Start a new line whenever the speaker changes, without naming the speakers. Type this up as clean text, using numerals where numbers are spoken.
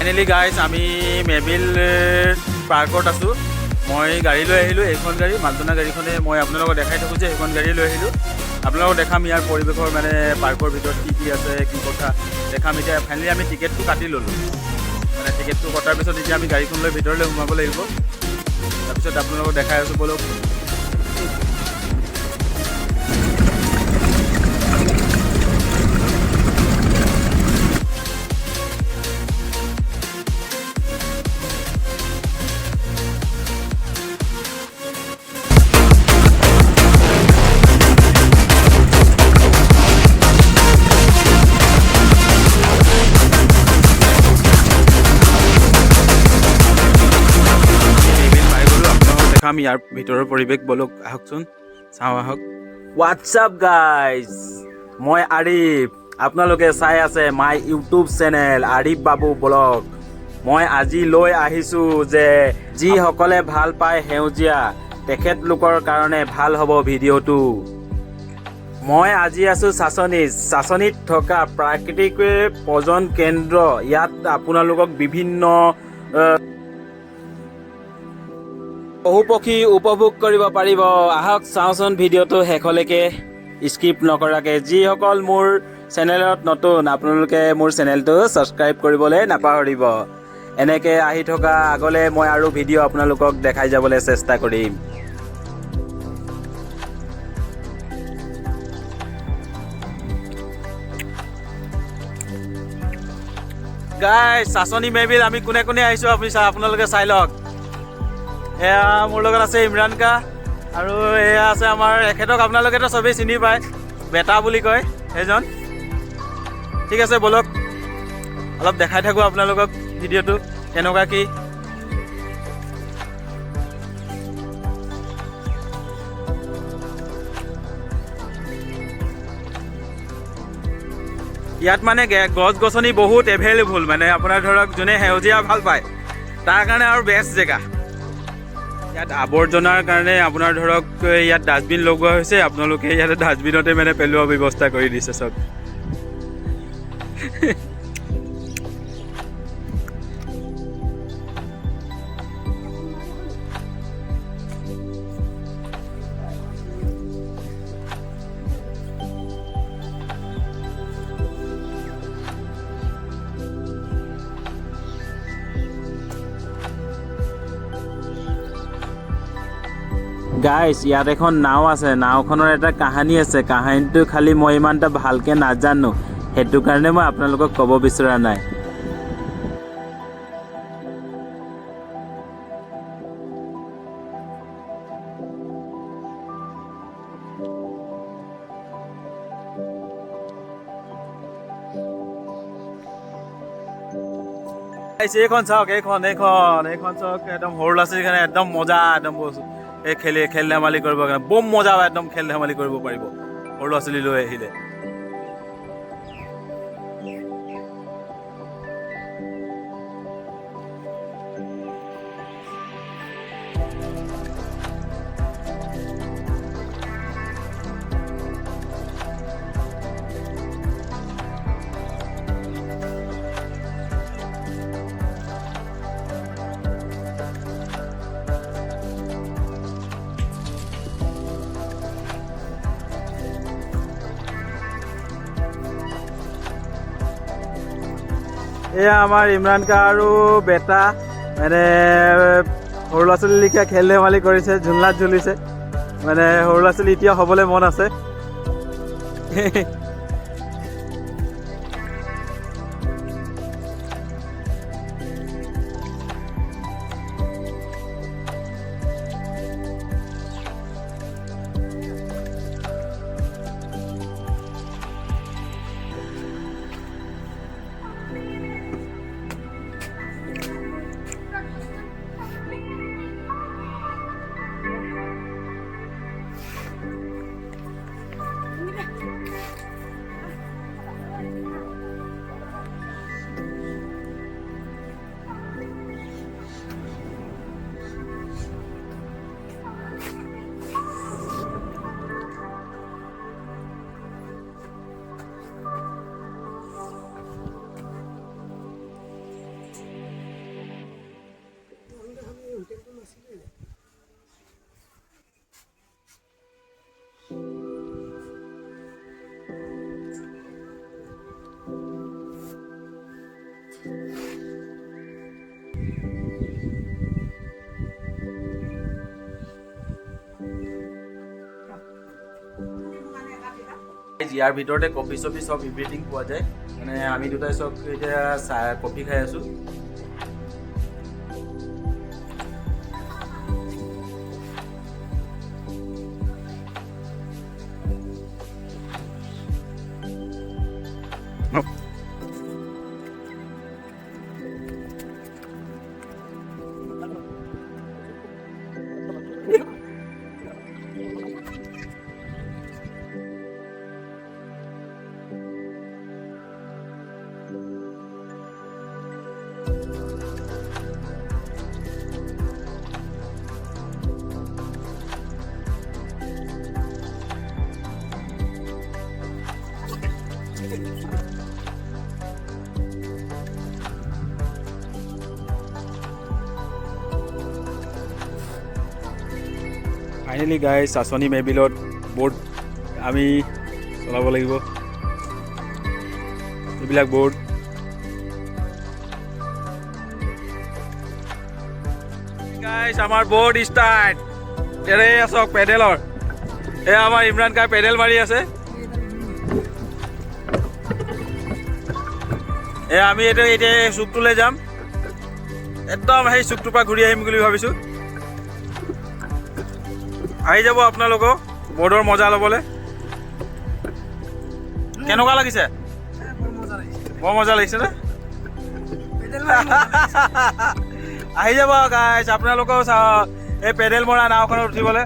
Finally guys আমি মেবিল পাৰ্কত আছোঁ। মই গাড়ী লৈ আহিলোঁ, এইখন গাড়ী মালটনা গাড়ীখনে মই আপোনালোকক দেখাই থাকোঁ যে সেইখন গাড়ী লৈ আহিলোঁ। আপোনালোকক দেখাম ইয়াৰ পৰিৱেশৰ মানে পাৰ্কৰ ভিতৰত কি আছে কি কথা দেখাম। এতিয়া ফাইনেলি আমি টিকেটটো কাটি ল'লোঁ, মানে টিকেটটো কটাৰ পিছত এতিয়া আমি গাড়ীখন লৈ ভিতৰলৈ সোমাব লাগিব। তাৰপিছত আপোনালোকক দেখাই আছোঁ বলক। আমি ইয়াৰ ভিতৰৰ পৰিৱেশ বলক আহকচোন, চাওঁ আহক। হোৱাটছআপ গাইজ, মই আৰিফ, আপোনালোকে চাই আছে my YouTube channel Arif Babu blog. মই আজি লৈ আহিছোঁ যে যিসকলে ভাল পায় সেউজীয়া তেখেতলোকৰ কাৰণে ভাল হ'ব ভিডিঅ'টো। মই আজি আছোঁ চাচনিত থকা প্ৰাকৃতিক পৰ্যটন কেন্দ্ৰ। ইয়াত আপোনালোকক বিভিন্ন পশু পক্ষী উপভোগ কৰিব পাৰিব। আহক চাওঁচোন ভিডিঅ'টো শেষলৈকে স্কিপ নকৰাকৈ। যিসকল মোৰ চেনেলত নতুন আপোনালোকে মোৰ চেনেলটো ছাবস্ক্ৰাইব কৰিবলৈ নাপাহৰিব। এনেকৈ আহি থকা আগলৈ মই আৰু ভিডিঅ' আপোনালোকক দেখাই যাবলৈ চেষ্টা কৰিম। গাইজ চাচনি মেবিল আমি কোনে কোনে আহিছোঁ আপোনালোকে চাই লওক। এয়া মোৰ লগত আছে ইমৰান কা, আৰু এয়া আছে আমাৰ এখেতক আপোনালোকেতো চবেই চিনি পায়, বেটা বুলি কয় সেইজন। ঠিক আছে বলক অলপ দেখাই থাকোঁ আপোনালোকক ভিডিঅ'টো কেনেকুৱা কি। ইয়াত মানে গছ গছনি বহুত এভেইলেবল, মানে আপোনাৰ ধৰক যোনে সেউজীয়া ভাল পায় তাৰ কাৰণে আৰু বেষ্ট জেগা। ইয়াত আৱৰ্জনাৰ কাৰণে আপোনাৰ ধৰক ইয়াত ডাষ্টবিন লগোৱা হৈছে, আপোনালোকে ইয়াতে ডাষ্টবিনতে মানে পেলোৱা ব্যৱস্থা কৰি দিছে চব। গাইজ ইয়াত এখন নাও আছে, নাওখনৰ এটা কাহানী আছে। কাহানীটো খালি মই ইমান এটা ভালকৈ নাজানো, সেইটো কাৰণে মই আপোনালোকক ক'ব বিচৰা নাই। এইখন চাওক, এইখন চাওক, একদম সৰু ল'ৰা ছোৱালীৰ কাৰণে একদম মজা, একদম বস্তু এই খেল ধেমালি কৰিব কাৰণে বম মজা, একদম খেল ধেমালি কৰিব পাৰিব সৰু ল'ৰা ছোৱালী লৈ আহিলে। এয়া আমাৰ ইমৰান কা আৰু বেটা, মানে সৰু ল'ৰা ছোৱালী লিখীয়া খেল ধেমালি কৰিছে, ঝুলনাত ঝুলিছে। মানে সৰু ল'ৰা ছোৱালী এতিয়া হ'বলৈ মন আছে। ইয়াৰ ভিতৰতে কফি চফি চব এভৰিথিং পোৱা যায় মানে আমি দুটাই চব এতিয়া চাহ কফি খাই আছোঁ ফাইনেলি গাইজ চাচনি মেৰবিলত ব'ৰ্ড আমি চলাব লাগিব এইবিলাক ব'ৰ্ড গাইজ আমাৰ ব'ৰ্ড ষ্টাৰ্ট এৰে আছক পেডেলৰ এয়া আমাৰ ইমৰান কাই পেডেল মাৰি আছে এয়া আমি এতিয়া চুকটোলৈ যাম একদম সেই চুকটোৰ পৰা ঘূৰি আহিম বুলি ভাবিছোঁ আহি যাব আপোনালোকো বৰ্ডৰ মজা ল'বলৈ কেনেকুৱা লাগিছে বৰ মজা লাগিছে নে আহি যাব গাইজ আপোনালোকেও এই পেডেল মৰা নাওখনত উঠিবলৈ